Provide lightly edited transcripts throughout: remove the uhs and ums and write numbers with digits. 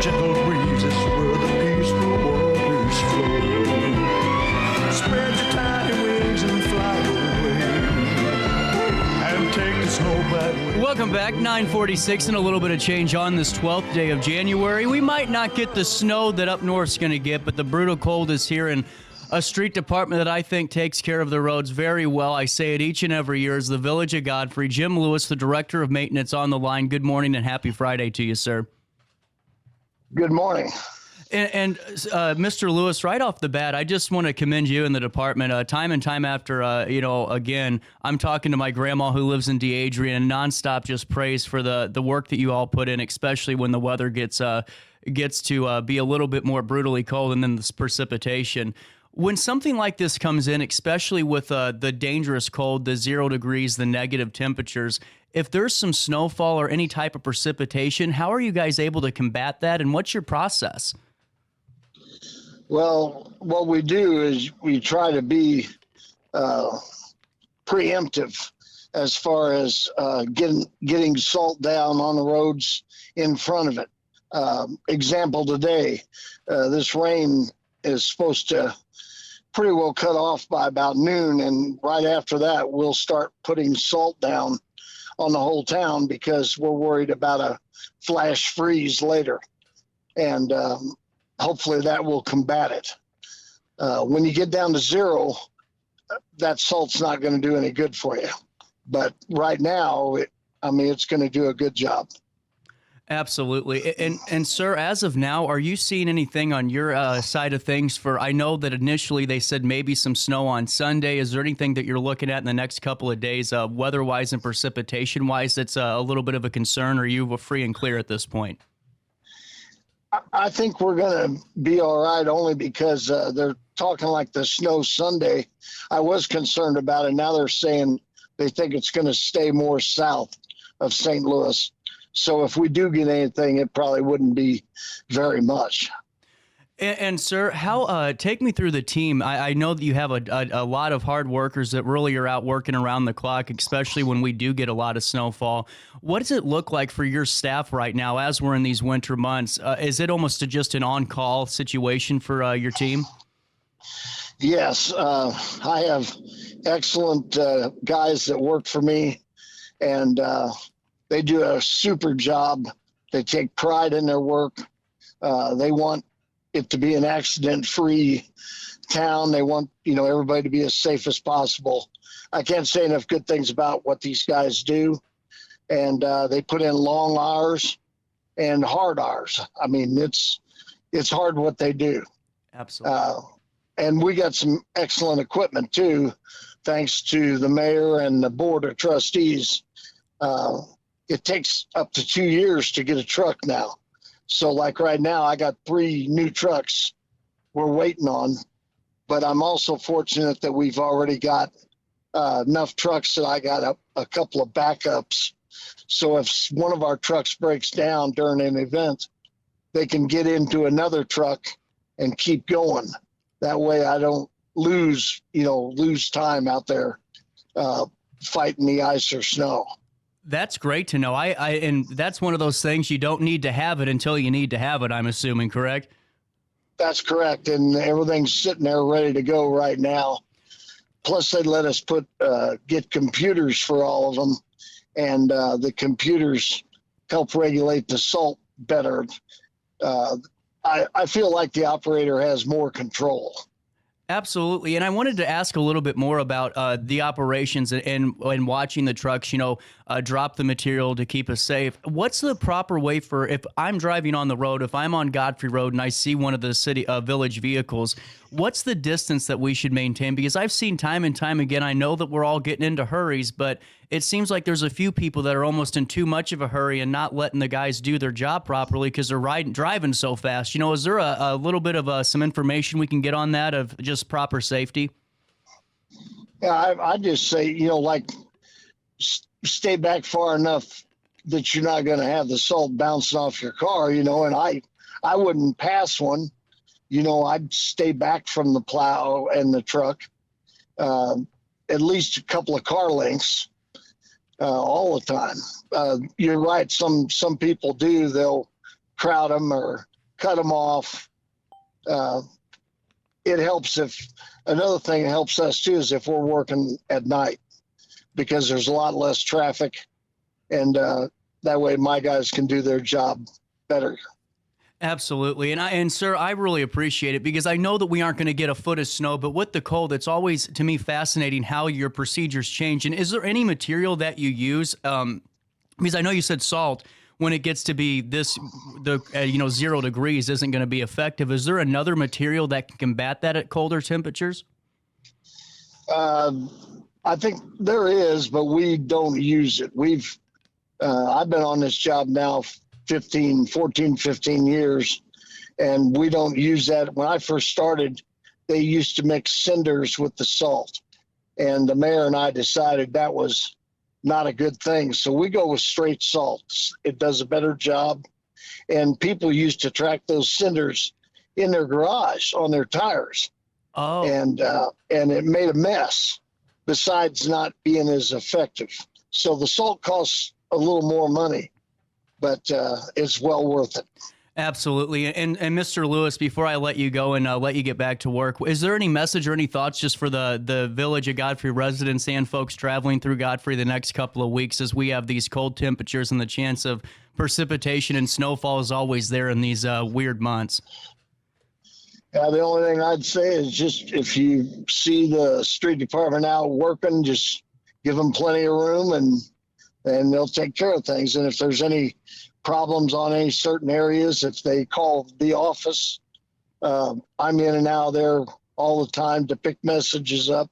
Gentle breezes where the peaceful waters flow. Spread your tiny wings and fly away, and take the snow back. Welcome back, 9:46 and a little bit of change on this 12th day of January. We might not get the snow that up north's going to get, but the brutal cold is here, and a street department that I think takes care of the roads very well. I say it each and every year is the Village of Godfrey. Jim Lewis, the Director of Maintenance, on the line. Good morning and happy Friday to you, sir. Good morning. And Mr. Lewis, right off the bat, I just want to commend you and the department. Time and time after, again, I'm talking to my grandma who lives in DeAdrian, and nonstop just praise for the work that you all put in, especially when the weather gets to be a little bit more brutally cold and then this precipitation. When something like this comes in, especially with the dangerous cold, the 0 degrees, the negative temperatures, if there's some snowfall or any type of precipitation, how are you guys able to combat that, and what's your process? Well, what we do is we try to be preemptive as far as getting salt down on the roads in front of it. Example today, this rain is supposed to pretty well cut off by about noon, and right after that we'll start putting salt down on the whole town because we're worried about a flash freeze later, and hopefully that will combat it. When you get down to 0, that salt's not going to do any good for you, but right now it's going to do a good job. Absolutely. And sir, as of now, are you seeing anything on your side of things I know that initially they said maybe some snow on Sunday. Is there anything that you're looking at in the next couple of days, weather-wise and precipitation-wise, that's a little bit of a concern, or are you free and clear at this point? I think we're going to be all right only because they're talking like the snow Sunday. I was concerned about it. Now they're saying they think it's going to stay more south of St. Louis. So if we do get anything, it probably wouldn't be very much. And sir, how take me through the team. I know that you have a lot of hard workers that really are out working around the clock, especially when we do get a lot of snowfall. What does it look like for your staff right now as we're in these winter months? Is it almost just an on-call situation for your team? Yes, I have excellent guys that work for me, and they do a super job. They take pride in their work. They want it to be an accident-free town. They want, everybody to be as safe as possible. I can't say enough good things about what these guys do. And they put in long hours and hard hours. I mean, it's hard what they do. Absolutely. And we got some excellent equipment too, thanks to the mayor and the board of trustees. It takes up to 2 years to get a truck now. So like right now, I got 3 new trucks we're waiting on, but I'm also fortunate that we've already got enough trucks that I got a couple of backups. So if one of our trucks breaks down during an event, they can get into another truck and keep going. That way I don't lose time out there fighting the ice or snow. That's great to know. And that's one of those things you don't need to have it until you need to have it, I'm assuming, correct? That's correct. And everything's sitting there ready to go right now. Plus they let us get computers for all of them. And the computers help regulate the salt better. I feel like the operator has more control. Absolutely. And I wanted to ask a little bit more about the operations and watching the trucks, drop the material to keep us safe. What's the proper way for, if I'm driving on the road, if I'm on Godfrey Road and I see one of the village vehicles, what's the distance that we should maintain? Because I've seen time and time again, I know that we're all getting into hurries, but it seems like there's a few people that are almost in too much of a hurry and not letting the guys do their job properly because they're driving so fast. Is there a little bit of some information we can get on that of just proper safety? Yeah, I just say, stay back far enough that you're not going to have the salt bouncing off your car, and I wouldn't pass one. I'd stay back from the plow and the truck, at least a couple of car lengths. All the time. You're right. Some people do. They'll crowd them or cut them off. It helps if another thing that helps us too is if we're working at night, because there's a lot less traffic, and that way my guys can do their job better. Absolutely. And sir, I really appreciate it, because I know that we aren't going to get a foot of snow, but with the cold, it's always, to me, fascinating how your procedures change. And is there any material that you use? Because I know you said salt, when it gets to be this, 0 degrees isn't going to be effective. Is there another material that can combat that at colder temperatures? I think there is, but we don't use it. I've been on this job now 15 years, and we don't use that. When I first started, they used to mix cinders with the salt, and the mayor and I decided that was not a good thing. So we go with straight salt. It does a better job. And people used to track those cinders in their garage on their tires. Oh. And it made a mess, besides not being as effective. So the salt costs a little more money, but it's well worth it. Absolutely. And Mr. Lewis, before I let you go and let you get back to work, is there any message or any thoughts just for the Village of Godfrey residents and folks traveling through Godfrey the next couple of weeks, as we have these cold temperatures and the chance of precipitation and snowfall is always there in these weird months? Yeah, the only thing I'd say is just if you see the street department out working, just give them plenty of room, and they'll take care of things. And if there's any problems on any certain areas, if they call the office, I'm in and out there all the time to pick messages up,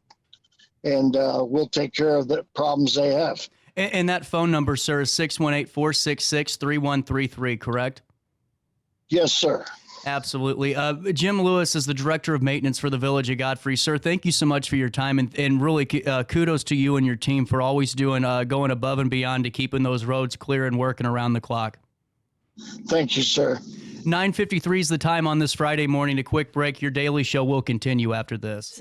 and we'll take care of the problems they have. And that phone number, sir, is 618-466-3133, correct? Yes, sir. Absolutely. Jim Lewis is the Director of Maintenance for the Village of Godfrey. Sir, thank you so much for your time, and really kudos to you and your team for always going above and beyond to keeping those roads clear and working around the clock. Thank you, sir. 9:53 is the time on this Friday morning. A quick break. Your daily show will continue after this.